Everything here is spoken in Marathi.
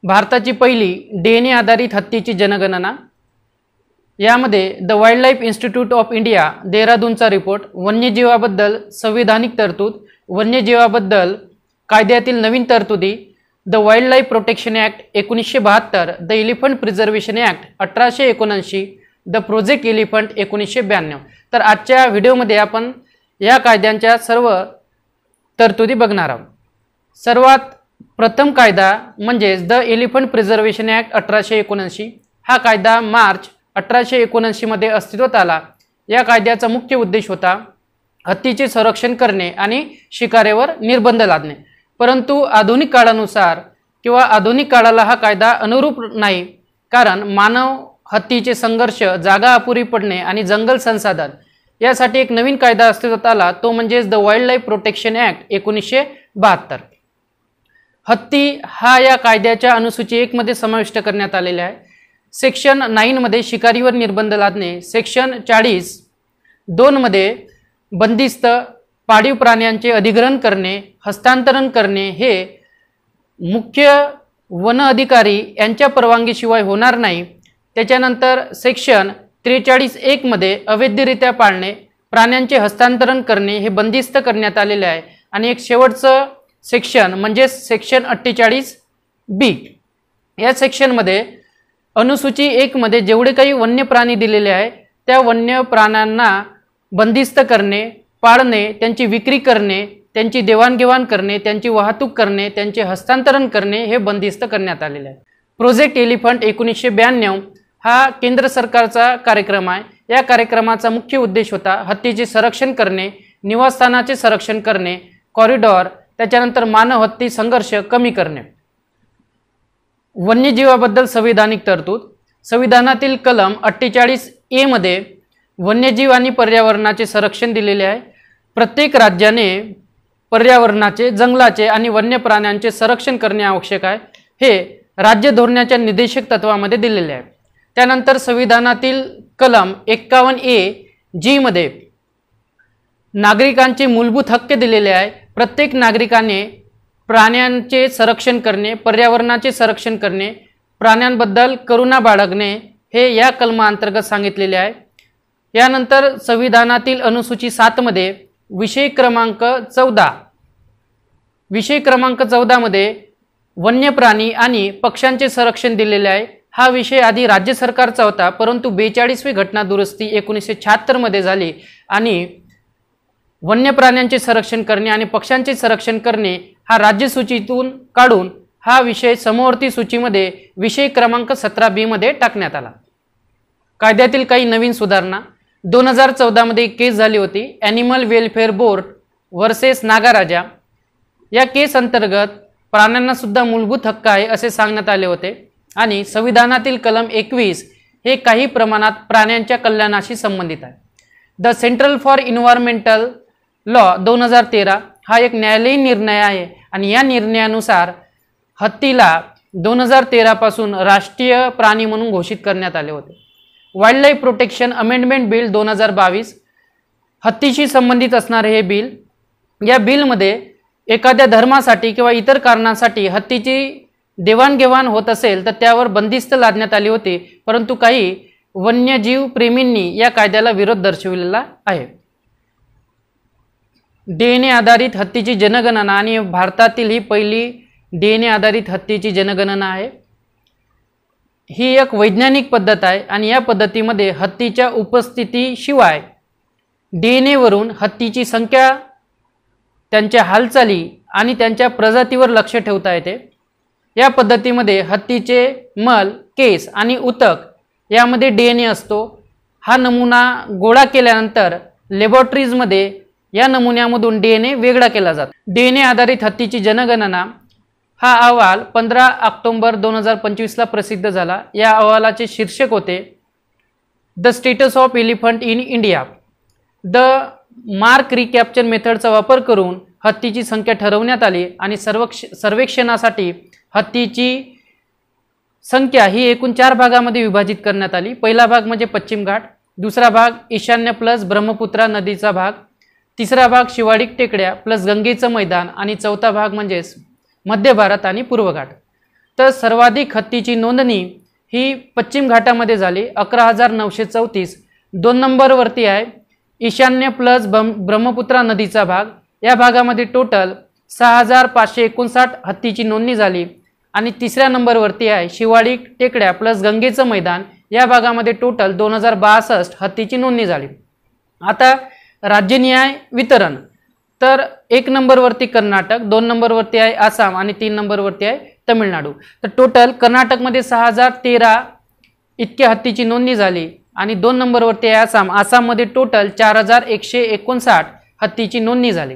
भारताची पहिली DNA आधारित हत्तीची जनगणना। यामध्ये the wild life institute of India देहरादूनचा रिपोर्ट, वन्यजीवाबद्दल संविधानिक तरतूद, वन्यजीवाबद्दल कायद्यातील नवीन तरतुदी, the wild life protection act 1972, the elephant preservation act 1879, the project elephant 1992। तर आजच्या व्हिडिओमध्ये आपण या कायद्यांच्या सर्व तरतुदी बघणार आहोत। सर्वात प्रथम कायदा म्हणजे द एलिफंट प्रिझर्वेशन ॲक्ट 1879। हा कायदा मार्च 1879 मध्ये अस्तित्वात आला। या कायद्याचा मुख्य उद्देश होता हत्तीचे संरक्षण करणे आणि शिकारीवर निर्बंध लादणे। परंतु आधुनिक काळानुसार किंवा आधुनिक काळाला हा कायदा अनुरूप नाही, कारण मानव हत्तीचे संघर्ष, जागा अपुरी पडणे आणि जंगल संसाधन यासाठी एक नवीन कायदा अस्तित्वात आला, तो म्हणजे the wild life protection act 1972। हत्ती हा या कायद्याच्या अनुसूची 1 मध्ये समाविष्ट करण्यात आलेला आहे। सेक्शन 9 मध्ये शिकारीवर निर्बंध लादणे, सेक्शन 40(2) मध्ये बंदिस्त पाळीव प्राण्यांचे अधिग्रहण करणे, हस्तांतरण करणे हे मुख्य वन अधिकारी यांच्या परवानगीशिवाय होणार नाही। त्याच्यानंतर सेक्शन 43(1) मध्ये अवैधरित्या पाळणे, प्राण्यांचे हस्तांतरण करणे हे बंदिस्त करण्यात आलेले आहे। आणि एक शेवटचं सेक्शन म्हणजे सेक्शन 48(b). या सेक्शनमध्ये अनुसूची 1 मध्ये जेवढे काही वन्य प्राणी दिलेले आहे त्या वन्य प्राण्यांना बंदिस्त करणे, पाळणे, त्यांची विक्री करणे, त्यांची देवाणघेवाण करणे, त्यांची वाहतूक करणे, त्यांचे हस्तांतरण करणे हे बंदिस्त करण्यात आलेले आहे। प्रोजेक्ट एलिफंट 1992 हा केंद्र सरकारचा कार्यक्रम आहे। या कार्यक्रमाचा मुख्य उद्देश होता हत्तीचे संरक्षण करणे, निवासस्थानाचे संरक्षण करणे, कॉरिडॉर, त्याच्यानंतर मानव हत्ती संघर्ष कमी करणे। वन्यजीवाबद्दल संविधानिक तरतूद। संविधानातील कलम 48(a) मध्ये वन्यजीव आणि पर्यावरणाचे संरक्षण दिलेले आहे। प्रत्येक राज्याने पर्यावरणाचे, जंगलाचे आणि वन्य प्राण्यांचे संरक्षण करणे आवश्यक आहे, हे राज्य धोरणाच्या निर्देशक तत्वामध्ये दिलेले आहे। त्यानंतर संविधानातील कलम 51(a)(g) मध्ये नागरिकांचे मूलभूत हक्क दिलेले आहे। प्रत्येक नागरिकाने प्राण्यांचे संरक्षण करणे, पर्यावरणाचे संरक्षण करणे, प्राण्यांबद्दल करुणा बाळगणे हे या कलमाअंतर्गत सांगितलेले आहे। यानंतर संविधानातील अनुसूची 7 मध्ये विषय क्रमांक 14 मध्ये वन्य प्राणी आणि पक्ष्यांचे संरक्षण दिलेले आहे। हा विषय आधी राज्य सरकारचा होता, परंतु 42वी घटना दुरुस्ती 1976 मध्ये झाली आणि वन्य प्राण्यांचे संरक्षण करणे आणि पक्ष्यांचे संरक्षण करणे हा राज्य सूचीतून काढून हा विषय समवर्ती सूचीमध्ये विषय क्रमांक 17(b) मध्ये टाकण्यात आला। कायद्यातील काही नवीन सुधारणा। 2014 मध्ये एक केस झाली होती, ॲनिमल वेलफेअर बोर्ड वर्सेस नागाराजा। या केस अंतर्गत प्राण्यांना सुद्धा मूलभूत हक्क आहे असे सांगण्यात आले होते आणि संविधानातील कलम 21 हे काही प्रमाणात प्राण्यांच्या कल्याणाशी संबंधित आहे। The central for environmental law 2013 हा एक न्यायालयीन निर्णय आहे आणि या निर्णयानुसार हत्तीला 2013 पासून राष्ट्रीय प्राणी म्हणून घोषित करण्यात आले होते। Wild life protection amendment bill 2022 हत्तीशी संबंधित असणारे हे बिल। या बिलमध्ये एखाद्या धर्मासाठी किंवा इतर कारणासाठी हत्तीची देवाणघेवाण होत असेल तर त्यावर बंदिस्त लादण्यात आली होती, परंतु काही वन्यजीव प्रेमींनी या कायद्याला विरोध दर्शविलेला आहे। DNA आधारित हत्तीची जनगणना आणि भारतातील ही पहिली DNA आधारित हत्तीची जनगणना आहे। ही एक वैज्ञानिक पद्धत आहे आणि या पद्धतीमध्ये हत्तीच्या उपस्थितीशिवाय DNA वरून हत्तीची संख्या, त्यांच्या हालचाली आणि त्यांच्या प्रजातीवर लक्ष ठेवता येते। या पद्धतीमध्ये हत्तीचे मल, केस आणि उतक यामध्ये DNA असतो। हा नमुना गोळा केल्यानंतर लॅबोरेटरीजमध्ये या नमुन्यामधून DNA वेगळा केला जातो। DNA आधारित हत्तीची जनगणना हा अहवाल 15 ऑक्टोबर 2025 ला प्रसिद्ध झाला। या अहवालाचे शीर्षक होते the status of elephant in India. The mark recapture मेथडचा वापर करून हत्तीची संख्या ठरवण्यात आली आणि सर्वेक्षणासाठी हत्तीची संख्या ही एकूण 4 भागामध्ये विभाजित करण्यात आली। पहिला भाग म्हणजे पश्चिम घाट, दुसरा भाग ईशान्य प्लस ब्रह्मपुत्रा नदीचा भाग, तिसरा भाग शिवाडिक टेकड्या प्लस गंगेचं मैदान आणि चौथा भाग म्हणजे मध्य भारत आणि पूर्व घाट। तर सर्वाधिक हत्तीची नोंदणी ही पश्चिम घाटामध्ये झाली 11,934. 2 नंबरवरती आहे ईशान्य प्लस ब्रह्मपुत्रा नदीचा भाग, या भागामध्ये टोटल 6,559 हत्तीची नोंदणी झाली. आणि तिसऱ्या नंबरवरती आहे शिवाळी टेकड्या प्लस गंगेचं मैदान, या भागामध्ये टोटल 2,062 हत्तीची नोंदणी झाली. आता राज्यनिहाय वितरण, तर 1 नंबरवरती कर्नाटक, 2 नंबरवरती आहे आसाम आणि 3 नंबरवरती आहे तमिळनाडू. तर टोटल कर्नाटकमध्ये 6,013 इतकी हत्तीची नोंदणी झाली आणि 2 नंबरवरती आहे आसाममध्ये टोटल 4,159 हत्तीची नोंदणी झाली.